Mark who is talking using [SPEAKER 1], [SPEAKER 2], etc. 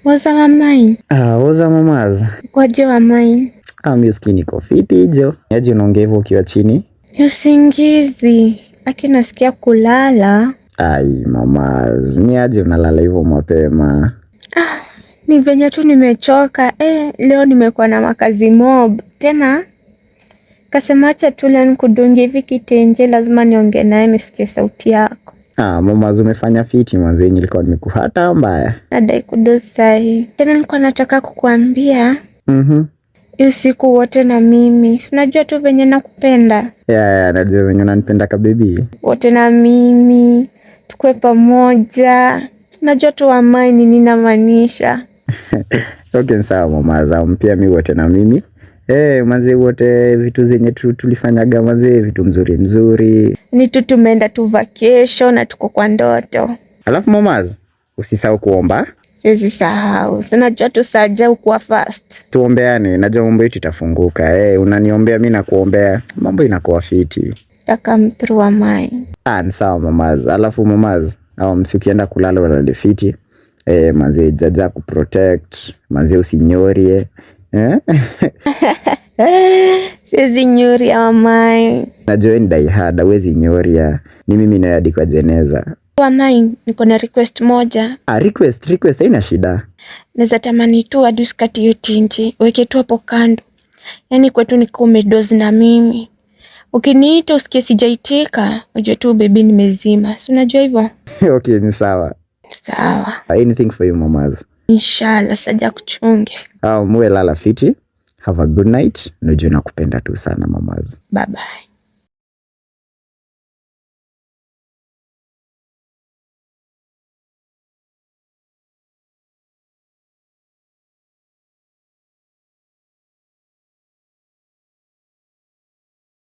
[SPEAKER 1] Waza wa mine.
[SPEAKER 2] Waza mamaza.
[SPEAKER 1] Kwaje wa mine?
[SPEAKER 2] Mimi usikii niko fiti hijo. Yaje unaongea hivyo ukiwa chini?
[SPEAKER 1] Usingizi. Aki nasikia kulala.
[SPEAKER 2] Ai mamaza, ni aje unalala hivyo mapema?
[SPEAKER 1] Ni venye tu nimechoka. Leo nimekuwa na makazi mob. Tena kasema acha tu leo nikudunge hivi kitenje, lazima niongee naye nisikie sauti yako.
[SPEAKER 2] Mamaza umefanya fiti mwanzo, nilikuwa nimekuhata mbaya.
[SPEAKER 1] Nadai kudosai. Tena nilikuwa nataka kukuambia. Usiku wote na mimi. Unajua tu venye nakupenda.
[SPEAKER 2] Najua venye unanipenda kabebi.
[SPEAKER 1] Wote na mimi. Tukue pamoja. Unajua tu wa mine ninamaanisha.
[SPEAKER 2] Okay sawa mamaza, pia mimi wote na mimi. Manze wote vitu zenye tulifanyaga manze, vitu mzuri.
[SPEAKER 1] Ni tu tumeenda tu vacation na tuko kwa ndoto.
[SPEAKER 2] Alafu mamaza, usisahau kuomba.
[SPEAKER 1] Siwezi sahau. Unajua tu saja ukuwa fast.
[SPEAKER 2] Tuombeane, najua mambo yetu itafunguka. Unaniombea mimi nakuombea, mambo inakuwa fiti.
[SPEAKER 1] Come through wa mine.
[SPEAKER 2] Ni sawa mamaza. Alafu mamaza, msikienda kulala ulale fiti. Manze jaja kuprotect, manze usinyorie.
[SPEAKER 1] Siwezi nyoria wa mine.
[SPEAKER 2] Najua ni die hard, hawezi nyoria. Ni mimi na hadi kwa jeneza.
[SPEAKER 1] Wa mine, niko na request moja.
[SPEAKER 2] Request haina shida.
[SPEAKER 1] Naweza tamani tu hadi usikate hiyo tinti, weke tu hapo kando. Yaani kwetu niko umedozi na mimi. Ukiniita usikie sijaitika, ujue tu baby nimezima. Si unajua hivyo?
[SPEAKER 2] Okay, ni sawa.
[SPEAKER 1] Sawa.
[SPEAKER 2] Anything for you mamas.
[SPEAKER 1] Inshallah, saja kuchunge.
[SPEAKER 2] Muwe lala fiti. Have a good night. Najua nakupenda tu sana mamas.
[SPEAKER 1] Bye bye.